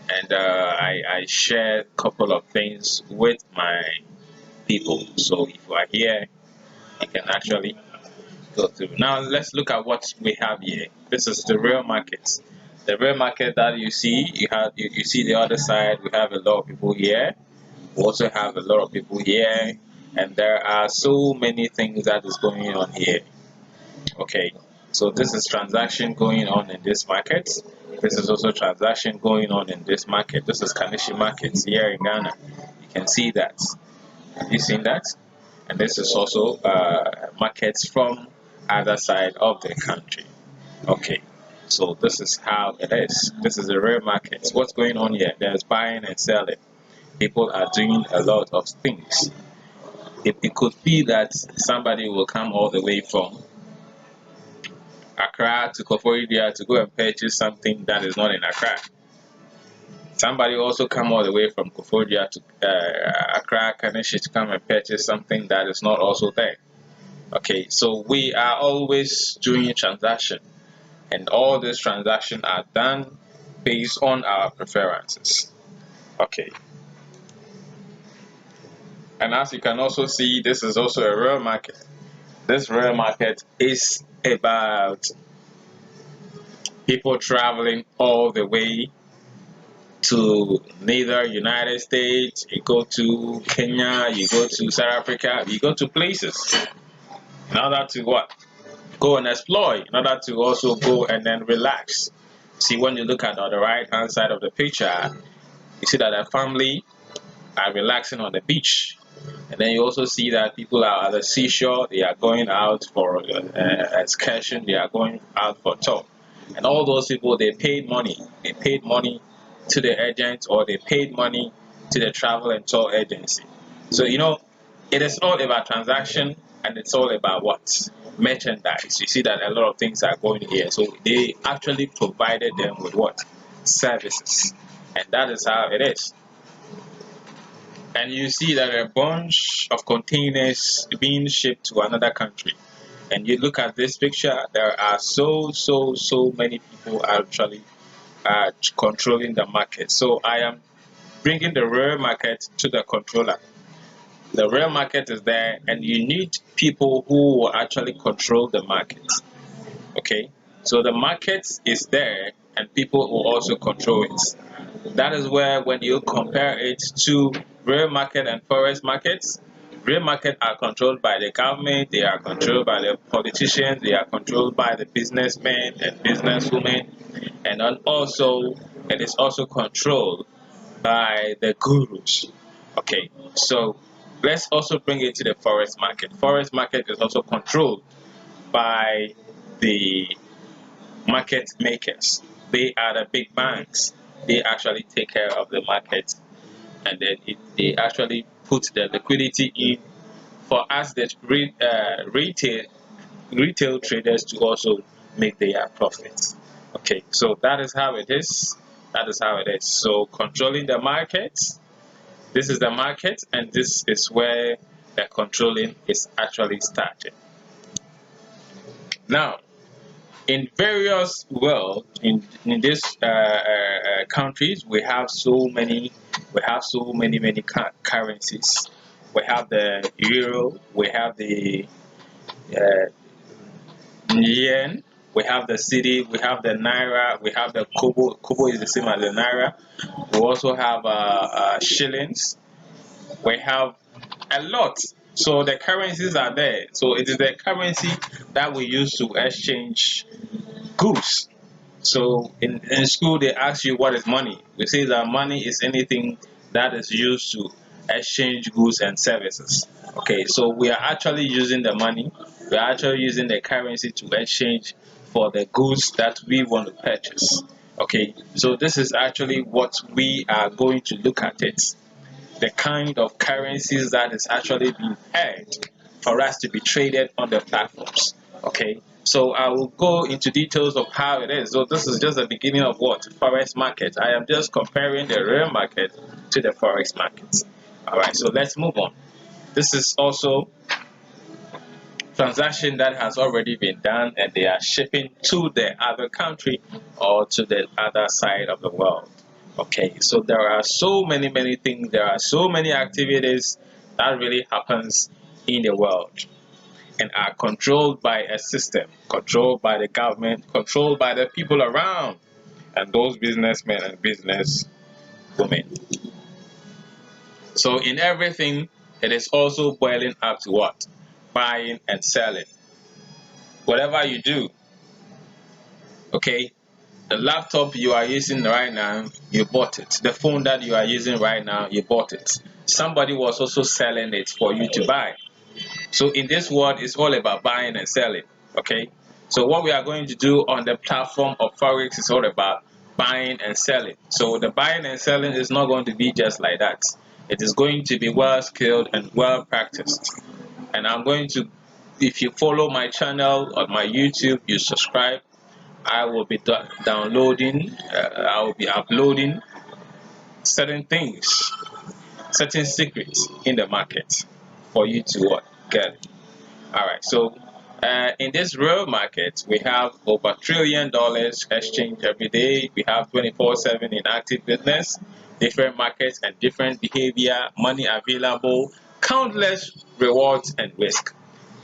and I share a couple of things with my people. So if you are here, you can actually go through. Now let's look at what we have here. This is the real market. The real market that you see, you see the other side. We have a lot of people here. We also have a lot of people here, and there are so many things that is going on here. Okay, so this is transaction going on in this market. This is also transaction going on in this market. This is Kanishi market here in Ghana. You can see that. Have you seen that? And this is also markets from other side of the country. Okay, so this is how it is. This is the real market. What's going on here? There's buying and selling. People are doing a lot of things. It could be that somebody will come all the way from Accra to Koforidua to go and purchase something that is not in Accra. Somebody also come all the way from Koforidua to Accra, Kaneshi to come and purchase something that is not also there. Okay, so we are always doing transaction, and all these transactions are done based on our preferences. Okay, and as you can also see, this is also a real market. This real market is about people traveling all the way to neither United States, you go to Kenya, you go to South Africa, you go to places in order to what? Go and explore, in order to also go and then relax. See, when you look at on the right hand side of the picture, you see that a family are relaxing on the beach. And then you also see that people are at the seashore, they are going out for excursion, they are going out for tour. And all those people, they paid money. They paid money to the agent, or they paid money to the travel and tour agency. So, it is all about transaction, and it's all about what? Merchandise. You see that a lot of things are going here. So they actually provided them with what? Services. And that is how it is. And you see that a bunch of containers being shipped to another country. And you look at this picture, there are so many people actually controlling the market. So I am bringing the real market to the controller. The real market is there, and you need people who will actually control the market. Okay, so the market is there, and people will also control it. That is where, when you compare it to real market and forex markets, real market are controlled by the government, they are controlled by the politicians, they are controlled by the businessmen and businesswomen, and then also it is also controlled by the gurus. Okay, so let's also bring it to the forex market. Forex market is also controlled by the market makers. They are the big banks. They actually take care of the market, and then they actually put the liquidity in for us, the retail traders, to also make their profits. Okay, so that is how it is. That is how it is. So controlling the market. This is the market, and this is where the controlling is actually started. Now, in various world, in these countries, we have so many currencies. We have the euro, we have the uh, yen, we have the cedi, we have the naira, we have the kobo. Kobo is the same as the naira. We also have shillings. We have a lot. So the currencies are there. So it is the currency that we use to exchange goods. So in school, they ask you what is money. We say that money is anything that is used to exchange goods and services. Okay, so we are actually using the money, we are actually using the currency to exchange for the goods that we want to purchase. Okay, so this is actually what we are going to look at it, the kind of currencies that is actually being paid for us to be traded on the platforms. Okay, so I will go into details of how it is. So this is just the beginning of what? Forex market. I am just comparing the real market to the forex market. All right, so let's move on. This is also transaction that has already been done, and they are shipping to the other country or to the other side of the world. Okay, so there are so many things, there are so many activities that really happens in the world and are controlled by a system, controlled by the government, controlled by the people around and those businessmen and business women. So in everything, it is also boiling up to what? Buying and selling. Whatever you do, okay? The laptop you are using right now, you bought it. The phone that you are using right now, you bought it. Somebody was also selling it for you to buy. So in this world, it's all about buying and selling. Okay. So what we are going to do on the platform of Forex is all about buying and selling. So the buying and selling is not going to be just like that. It is going to be well skilled and well practiced. And I'm going to, if you follow my channel on my YouTube, you subscribe, I will be downloading, I will be uploading certain things, certain secrets in the market for you to what? Get. All right. So in this real market, we have over $1 trillion exchange every day. We have 24/7 in active business, different markets and different behavior, money available, countless rewards and risk,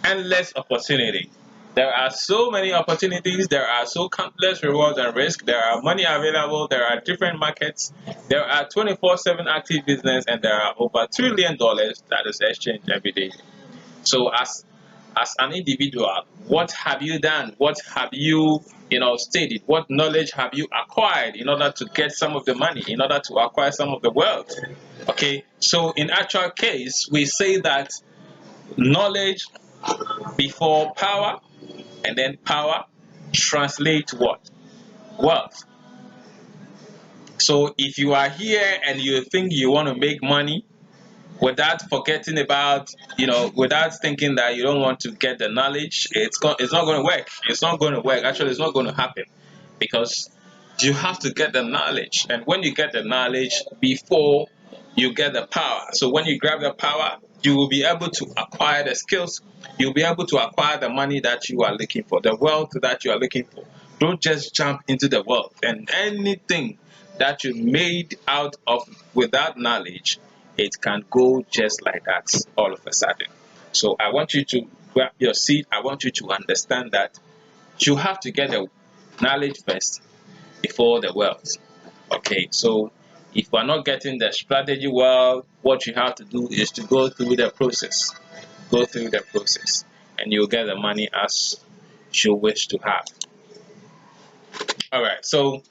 endless opportunity. There are so many opportunities, there are so countless rewards and risk, there are money available, there are different markets, there are 24/7 active business, and there are over $1 trillion that is exchanged every day. So as an individual, what have you done? What have you, studied? What knowledge have you acquired in order to get some of the money, in order to acquire some of the wealth? Okay, so in actual case, we say that knowledge before power, and then power translate what? Wealth. So if you are here and you think you want to make money, without forgetting about, without thinking that you don't want to get the knowledge, it's not going to work. It's not going to work. Actually, it's not going to happen because you have to get the knowledge. And when you get the knowledge before you get the power, so when you grab the power, you will be able to acquire the skills. You'll be able to acquire the money that you are looking for, the wealth that you are looking for. Don't just jump into the wealth, and anything that you made out of without knowledge, it can go just like that all of a sudden. So I want you to grab your seat. I want you to understand that you have to get the knowledge first before the wealth. Okay, so if you are not getting the strategy well, what you have to do is to go through the process. Go through the process, and you'll get the money as you wish to have. All right, so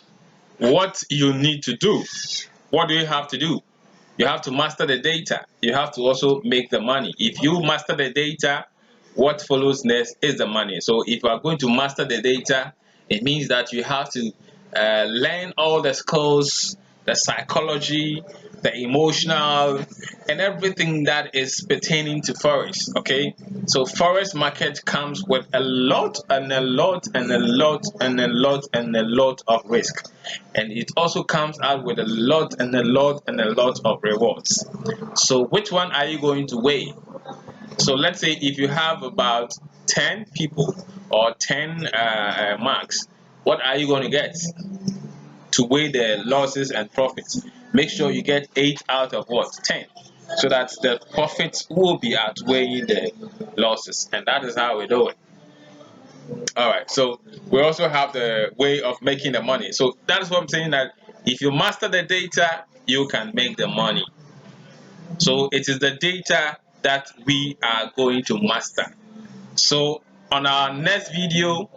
what you need to do, what do you have to do? You have to master the data. You have to also make the money. If you master the data, what follows next is the money. So if you are going to master the data, it means that you have to learn all the skills, the psychology, the emotional, and everything that is pertaining to forex. Okay, so forex market comes with a lot and a lot and a lot and a lot and a lot of risk, and it also comes out with a lot and a lot and a lot of rewards. So which one are you going to weigh? So let's say if you have about 10 people or 10 marks, what are you going to get to weigh the losses and profits? Make sure you get 8 out of what? 10. So that the profits will be outweighing the losses. And that is how we do it. All right. So we also have the way of making the money. So that is what I'm saying, that if you master the data, you can make the money. So it is the data that we are going to master. So on our next video,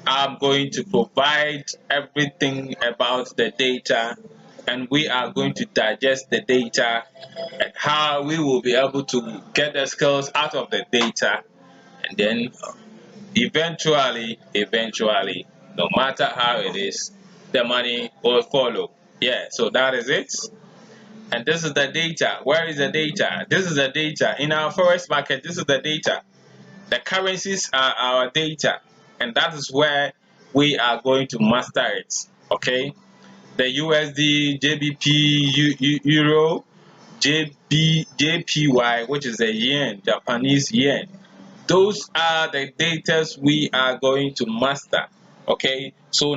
I'm going to provide everything about the data, and we are going to digest the data and how we will be able to get the skills out of the data, and then eventually, no matter how it is, the money will follow. Yeah, so that is it. And this is the data. Where is the data? This is the data. In our forex market, this is the data. The currencies are our data, and that is where we are going to master it. Okay, the USD, JBP, Euro, JPY, which is the yen, Japanese yen. Those are the data we are going to master. Okay, so